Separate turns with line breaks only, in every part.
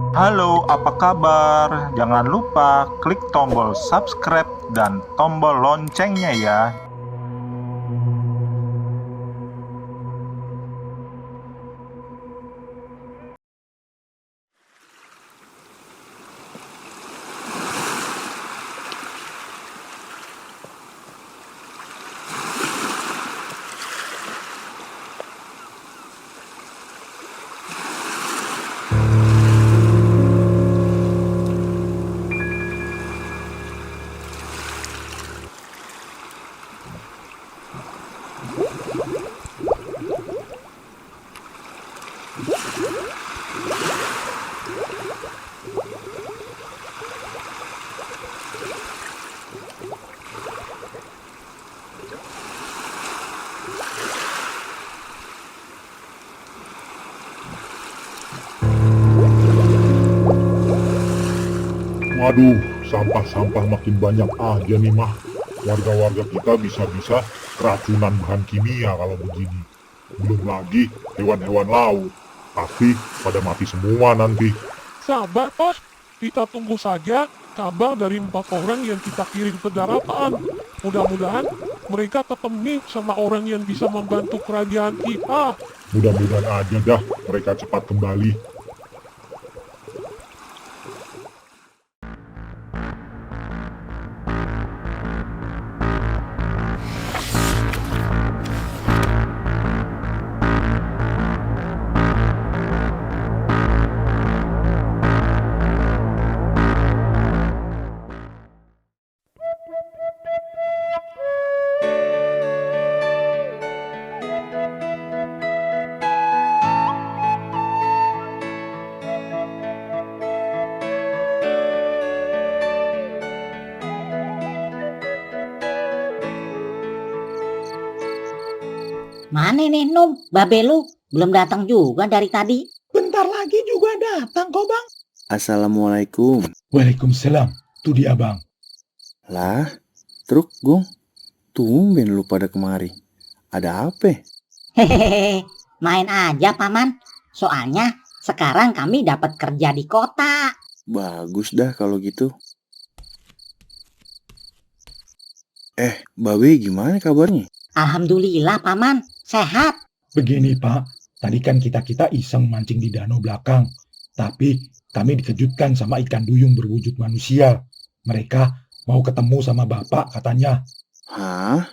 Halo, apa kabar? Jangan lupa klik tombol subscribe dan tombol loncengnya ya.
Waduh, sampah-sampah makin banyak aja nih mah. Warga-warga kita bisa-bisa keracunan bahan kimia kalau begini. Belum lagi hewan-hewan laut. Pasti pada mati semua nanti.
Sabar, Bos. Kita tunggu saja kabar dari 4 orang yang kita kirim ke daratan. Mudah-mudahan mereka ketemu sama orang yang bisa membantu kerajaan kita.
Mudah-mudahan aja dah mereka cepat kembali.
Mana nih Num, babe lu belum datang juga dari tadi.
Bentar lagi juga datang kok bang.
Assalamualaikum.
Waalaikumsalam, tuh dia bang.
Lah, truk Gung, tumben lu pada kemari. Ada apa?
Hehehe, main aja paman. Soalnya sekarang kami dapat kerja di kota.
Bagus dah kalau gitu. Babe gimana kabarnya?
Alhamdulillah paman, sehat.
Begini pak, tadi kan kita iseng mancing di danau belakang. Tapi kami dikejutkan sama ikan duyung berwujud manusia. Mereka mau ketemu sama bapak katanya.
Hah?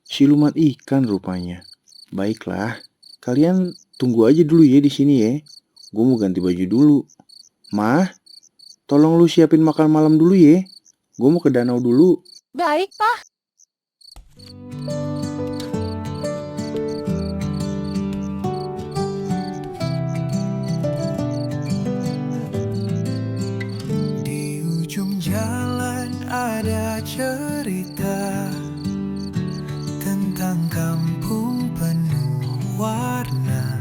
Siluman ikan rupanya. Baiklah, kalian tunggu aja dulu ya di sini ya. Gue mau ganti baju dulu. Mah, tolong lu siapin makan malam dulu ya. Gue mau ke danau dulu.
Baik, Pak.
Di ujung jalan ada cerita tentang kampung penuh warna.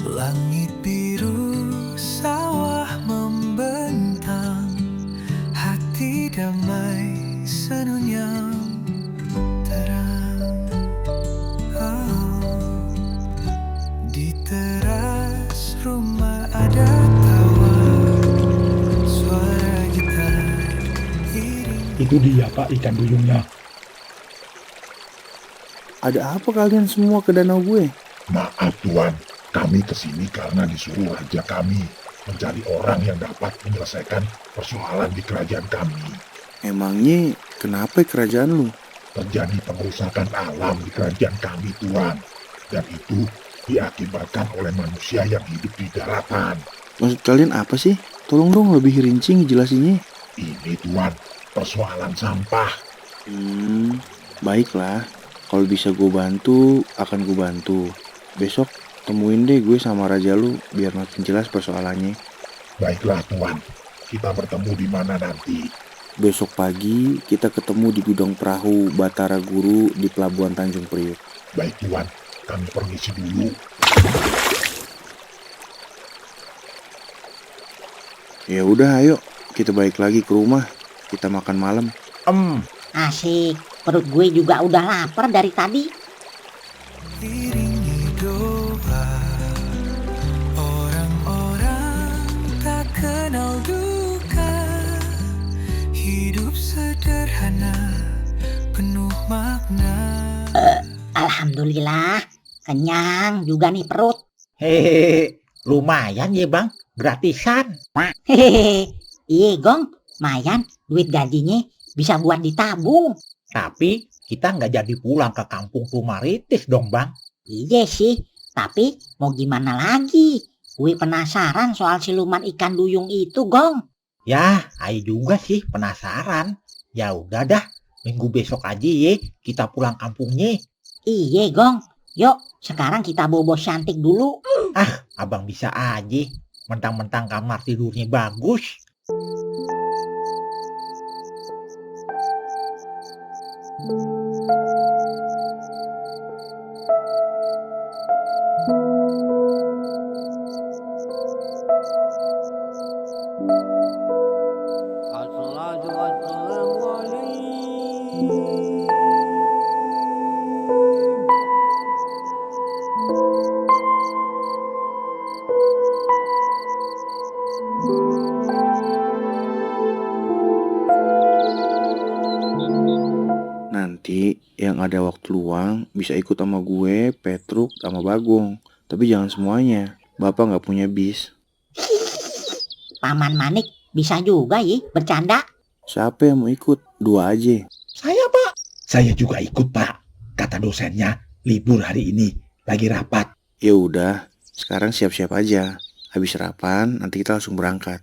Langit biru, sawah membentang, hati damai senyum terang. Di teras rumah ada tawa, suara gitar iring.
Itu dia pak ikan duyungnya.
Ada apa kalian semua ke danau gue?
Maaf tuan, kami kesini karena disuruh raja kami mencari orang yang dapat menyelesaikan persoalan di kerajaan kami.
Emangnya kenapa kerajaan lu?
Terjadi pengerusakan alam di kerajaan kami tuan. Dan itu diakibatkan oleh manusia yang hidup di daratan.
Maksud kalian apa sih? Tolong dong lebih rinci ngejelasinnya.
Ini tuan, persoalan sampah.
Baiklah. Kalau bisa gue bantu, akan gue bantu. Besok temuin deh gue sama raja lu biar makin jelas persoalannya.
Baiklah tuan, kita bertemu di mana nanti?
Besok pagi kita ketemu di gudang perahu Batara Guru di Pelabuhan Tanjung Priuk.
Baik tuan, kami permisi dulu.
Ya udah, ayo kita balik lagi ke rumah. Kita makan malam.
Asik, perut gue juga udah lapar dari tadi.
Iringi doa orang-orang
Alhamdulillah, kenyang juga nih perut.
Hehehe, lumayan ya bang, gratisan.
Hehehe, iya Gong, lumayan duit gajinya bisa buat ditabung.
Tapi kita nggak jadi pulang ke kampung Tumaritis dong bang.
Iya sih, tapi mau gimana lagi? Gue penasaran soal siluman ikan duyung itu, Gong.
Ya, ayo juga sih penasaran. Ya udah dah, minggu besok aja ya kita pulang kampungnya.
Iya, Gong. Yuk, sekarang kita bobo cantik dulu.
Ah, abang bisa aja. Mentang-mentang kamar tidurnya bagus.
Nanti yang ada waktu luang bisa ikut sama gue, Petruk, sama Bagong. Tapi jangan semuanya. Bapak nggak punya bis.
Paman Manik bisa juga ya bercanda.
Siapa yang mau ikut? 2 aja.
Saya pak. Saya juga ikut pak. Kata dosennya libur hari ini. Lagi rapat.
Ya udah, sekarang siap-siap aja. Habis sarapan, nanti kita langsung berangkat.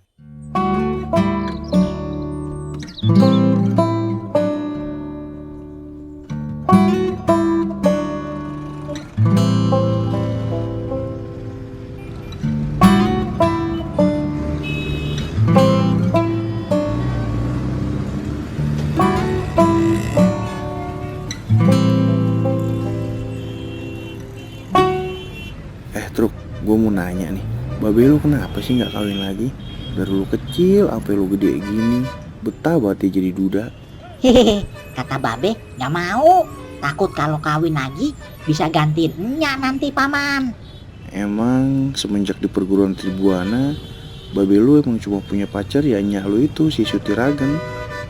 Truk, gue mau nanya nih, babe lu kenapa sih nggak kawin lagi? Dari lu kecil, sampai lu gede gini, betah banget ya jadi duda.
Hehehe, kata Babe nggak mau. Takut kalau kawin lagi bisa gantiin Nya nanti paman.
Emang semenjak di perguruan Tribuana, babe lu emang cuma punya pacar ya nyak lu itu, si Sutiragan.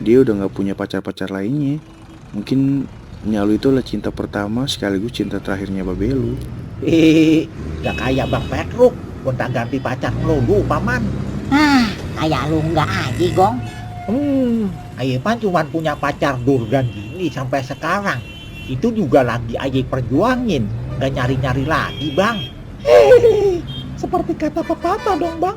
Dia udah nggak punya pacar-pacar lainnya. Mungkin nyak lu itu adalah cinta pertama sekaligus cinta terakhirnya babe lu.
Gak kayak Bang Petruk, gonta-ganti pacar melulu paman.
Ah, kayak lu nggak aja, Gong.
Ayepan cuma punya pacar Durgan gini sampai sekarang. Itu juga lagi Aye perjuangin, gak nyari-nyari lagi bang.
Seperti kata pepatah dong bang.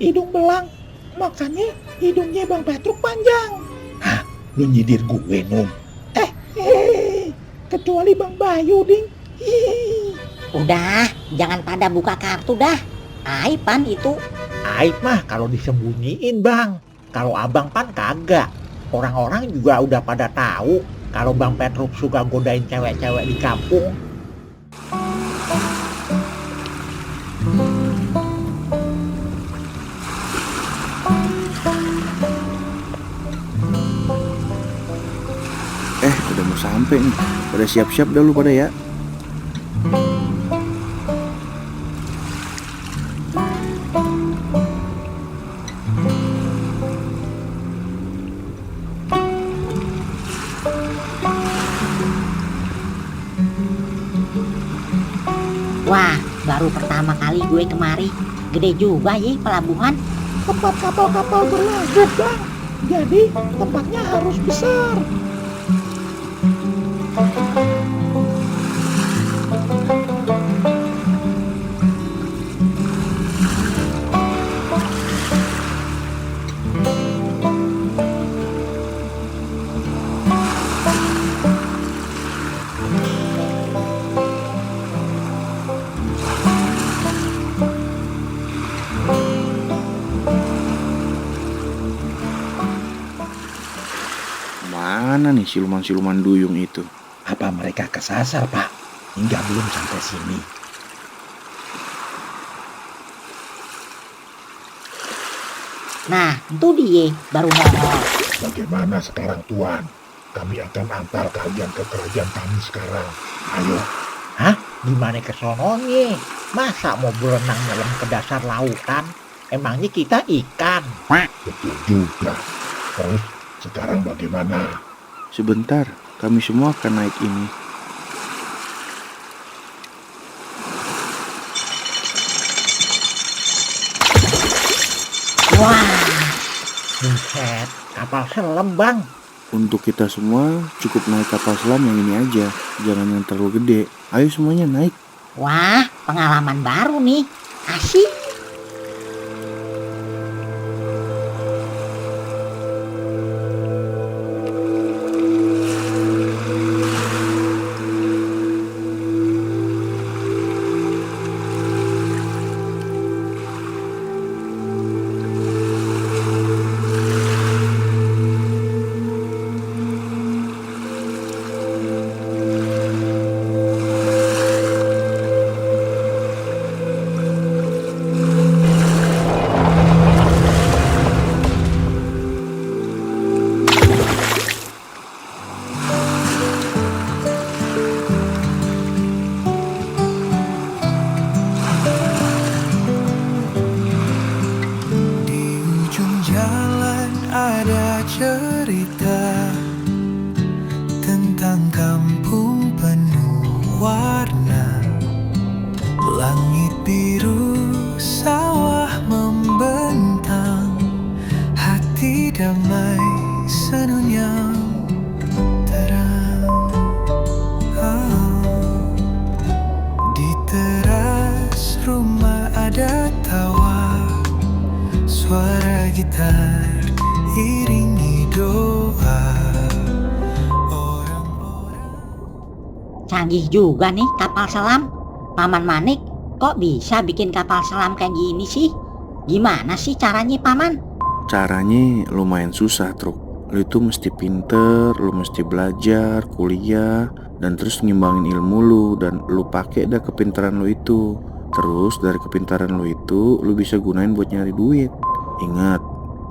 Hidung belang, makanya hidungnya Bang Petruk panjang. Hah, lu nyidir gue Num. Kecuali Bang Bayu ding.
Udah, jangan pada buka kartu dah. Aib pan itu.
Aib mah kalau disembunyiin bang. Kalau abang pan kagak. Orang-orang juga udah pada tahu kalau Bang Petruk suka godain cewek-cewek di kampung.
Udah mau sampai nih. Pada siap-siap dah lu pada ya.
Wah, baru pertama kali gue kemari. Gede juga ya pelabuhan.
Tempat kapal-kapal berlaga bang. Jadi tempatnya harus besar.
Mana nih siluman-siluman duyung itu?
Apa mereka kesasar pak? Hingga belum sampai sini.
Nah, itu dia baru nongol.
Bagaimana sekarang Tuan? Kami akan antar kalian ke kerajaan kami sekarang. Ayo.
Hah? Gimana kesononya? Masa mau berenang nyelam ke dasar lautan? Emangnya kita ikan?
Betul juga. Terus sekarang bagaimana?
Sebentar, kami semua akan naik ini.
Buset, kapal selam bang.
Untuk kita semua cukup naik kapal selam yang ini aja. Jangan yang terlalu gede. Ayo semuanya naik.
Wah, pengalaman baru nih. Asik.
Di ujung jalan ada cerita tentang kampung penuh warna. Langit biru, sawah membentang, hati damai, senyum terang. Di teras rumah ada tawa, suara gitar iringi doa. Orang-orang
Canggih juga nih kapal selam. Paman Manik kok bisa bikin kapal selam kayak gini sih? Gimana sih caranya Paman?
Caranya lumayan susah, Truk. Lu itu mesti pinter, lu mesti belajar, kuliah, dan terus ngimbangin ilmu lu, dan lu pakai dah kepintaran lu itu. Terus dari kepintaran lu itu, lu bisa gunain buat nyari duit. Ingat,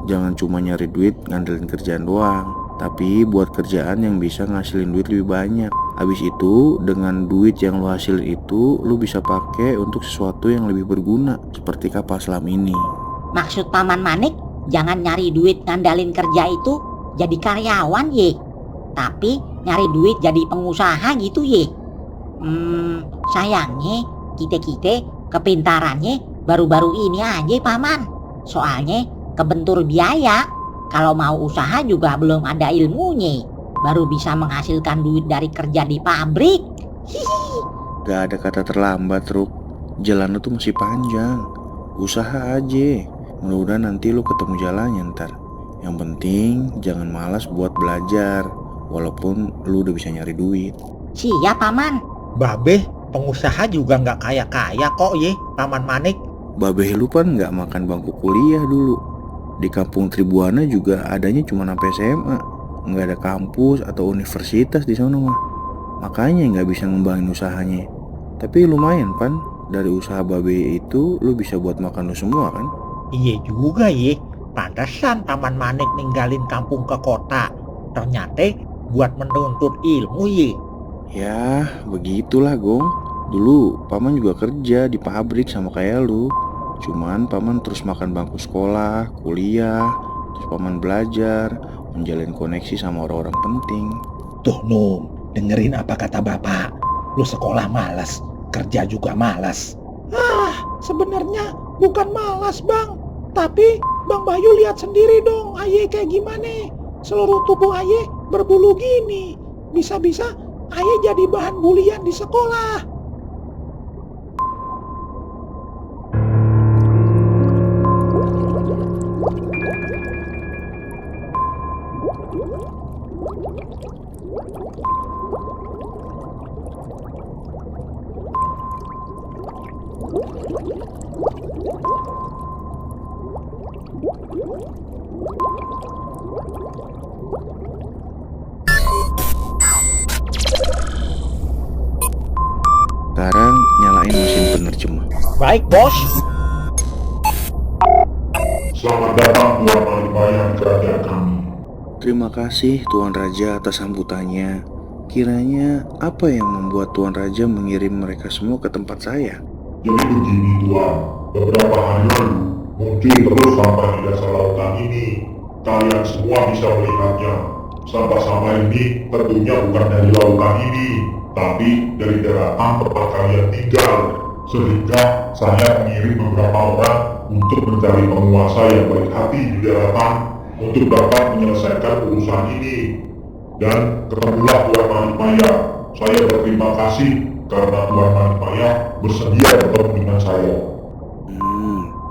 jangan cuma nyari duit ngandelin kerjaan doang, tapi buat kerjaan yang bisa ngasilin duit lebih banyak. Habis itu, dengan duit yang lu hasilin itu, lu bisa pakai untuk sesuatu yang lebih berguna, seperti kapal selam ini.
Maksud Paman Manik jangan nyari duit ngandalin kerja itu jadi karyawan ye, tapi nyari duit jadi pengusaha gitu ye. Sayangnya kita kepintarannya baru-baru ini aja Paman. Soalnya kebentur biaya. Kalau mau usaha juga belum ada ilmunya, baru bisa menghasilkan duit dari kerja di pabrik.
Gak ada kata terlambat, Truk. Jalan lu tuh masih panjang. Usaha aja. Mudah-mudahan nanti lu ketemu jalannya ntar. Yang penting jangan malas buat belajar, walaupun lu udah bisa nyari duit.
Siap Paman.
Babe, pengusaha juga nggak kaya-kaya kok ye, Paman Manik.
Babeh lu kan gak makan bangku kuliah dulu. Di kampung Tribuana juga adanya cuma sampai SMA. Nggak ada kampus atau universitas di sana mah. Makanya nggak bisa ngembangin usahanya. Tapi lumayan Pan, dari usaha babe itu lu bisa buat makan lu semua kan.
Iya juga ye, pantesan Paman Manik ninggalin kampung ke kota. Ternyata buat menuntut ilmu ye.
Ya begitulah Gong. Dulu Paman juga kerja di pabrik sama kayak lu. Cuman Paman terus makan bangku sekolah, kuliah, terus Paman belajar, menjalin koneksi sama orang-orang penting.
Tuh Num, dengerin apa kata bapak. Lu sekolah malas, kerja juga malas.
Sebenarnya bukan malas bang, tapi Bang Bayu lihat sendiri dong Aye kayak gimana. Seluruh tubuh Aye berbulu gini. Bisa-bisa Aye jadi bahan bulian di sekolah.
Sekarang nyalain mesin penerjemah.
Baik bos.
Selamat datang Tuan Malibayan kerajaan kami.
Terima kasih Tuan Raja atas sambutannya. Kiranya apa yang membuat Tuan Raja mengirim mereka semua ke tempat saya?
Jadi begini Tuan, beberapa hari lalu muncul terus sampah di dasar lautan ini. Kalian semua bisa melihatnya. Sampah-sampah ini tentunya bukan dari lautan ini, tapi dari daratan tempat kalian tinggal. Sehingga saya mengirim beberapa orang untuk mencari penguasa yang baik hati di daratan. untuk dapat menyelesaikan urusan ini. Dan ketemulah Tuan Manik Maya. Saya berterima kasih karena Tuan Manik Maya bersedia bertemu dengan saya.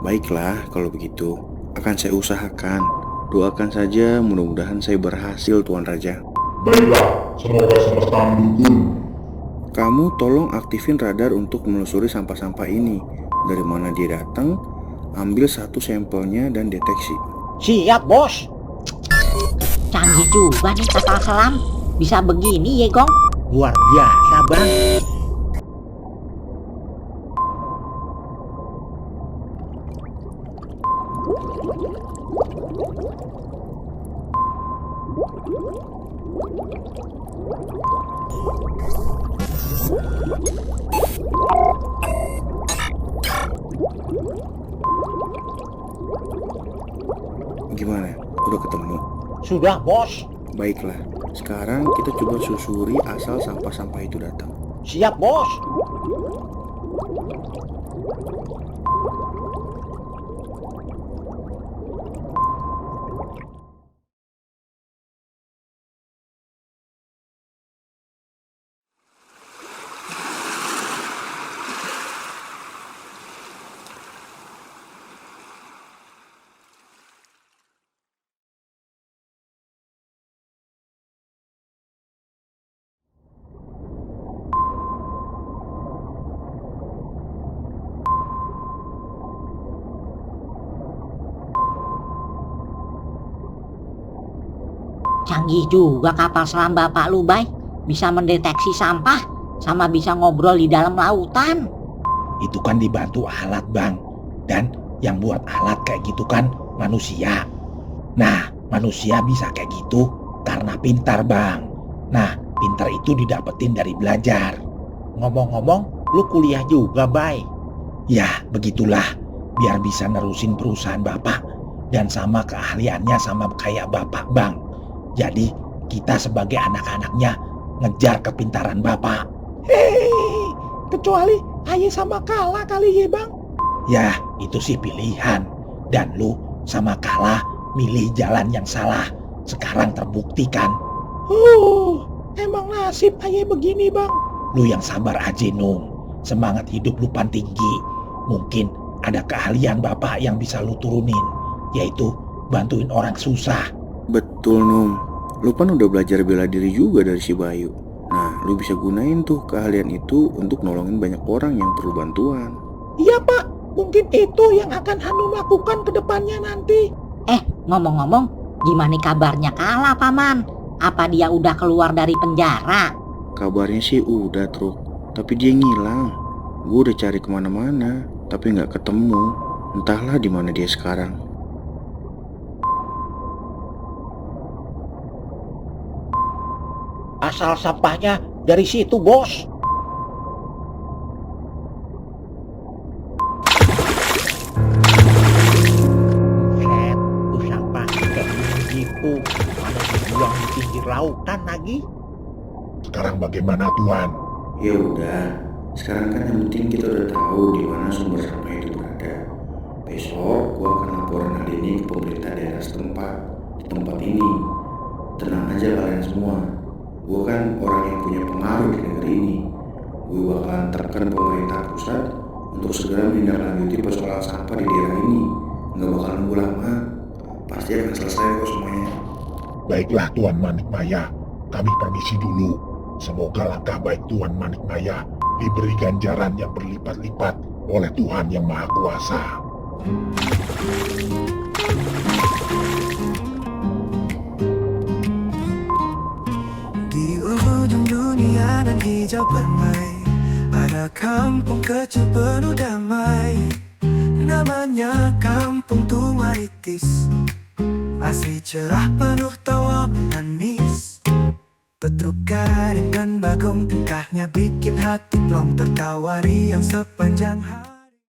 Baiklah kalau begitu. Akan saya usahakan. Doakan saja mudah-mudahan saya berhasil, Tuan Raja.
Baiklah, semoga semesta mendukung.
Kamu tolong aktifin radar untuk menelusuri sampah-sampah ini. Dari mana dia datang, ambil satu sampelnya dan deteksi.
Siap, bos.
Canggih juga nih kapal selam. Bisa begini ya, Gong?
Luar biasa, Bang.
Gimana? Udah ketemu?
Sudah, bos.
Baiklah, sekarang kita coba susuri asal sampah-sampah itu datang.
Siap, bos.
Canggih juga kapal selam Bapak lu, Bay. Bisa mendeteksi sampah sama bisa ngobrol di dalam lautan.
Itu kan dibantu alat, Bang. Dan yang buat alat kayak gitu kan manusia. Nah, manusia bisa kayak gitu karena pintar, Bang. Nah, pintar itu didapetin dari belajar.
Ngomong-ngomong, lu kuliah juga, Bay.
Ya, begitulah. Biar bisa nerusin perusahaan Bapak. Dan sama keahliannya sama kayak Bapak, Bang. Jadi, kita sebagai anak-anaknya ngejar kepintaran Bapak.
Hei, kecuali Aye sama Kala kali ya, Bang.
Ya, itu sih pilihan. Dan lu sama Kala milih jalan yang salah. Sekarang terbukti kan.
Emang nasib Aye begini, Bang.
Lu yang sabar aja, Nung. Semangat hidup lu tinggi. Mungkin ada keahlian Bapak yang bisa lu turunin, yaitu bantuin orang susah.
Betul, Num. Lu kan udah belajar bela diri juga dari si Bayu. Nah, lu bisa gunain tuh keahlian itu untuk nolongin banyak orang yang perlu bantuan.
Iya, Pak. Mungkin itu yang akan Anu lakukan ke depannya nanti.
Ngomong-ngomong, gimana kabarnya Kala, Paman? Apa dia udah keluar dari penjara?
Kabarnya sih udah, Truk. Tapi dia ngilang. Gue udah cari kemana-mana, tapi nggak ketemu. Entahlah di mana dia sekarang.
Asal sampahnya dari situ, bos. Buset, tuh sampah kayak gini gitu. Mana dibuang di pinggir lautan lagi.
Sekarang bagaimana, Tuan?
Ya udah, sekarang kan yang penting kita udah tahu di mana sumber sampah itu berada. Besok gua akan laporan hal ini ke pemerintah daerah setempat di tempat ini. Tenang aja kalian semua. Gue kan orang yang punya pengaruh di negeri ini. Gue bakalan tekan pemerintah pusat untuk segera menindaklanjuti persoalan sampah di daerah ini. Nggak bakalan nunggu lama. Pasti akan selesai kok semuanya.
Baiklah, Tuan Manik Maya. Kami permisi dulu. Semoga langkah baik Tuan Manik Maya diberi ganjaran yang berlipat-lipat oleh Tuhan Yang Maha Kuasa.
Di ujung dunia dan hijau permai, ada kampung kecil penuh damai. Namanya Kampung Tumaitis. Asri cerah penuh tawa manis. Petruk garing dan bagong tingkahnya bikin hati plong tertawa riang sepanjang hari.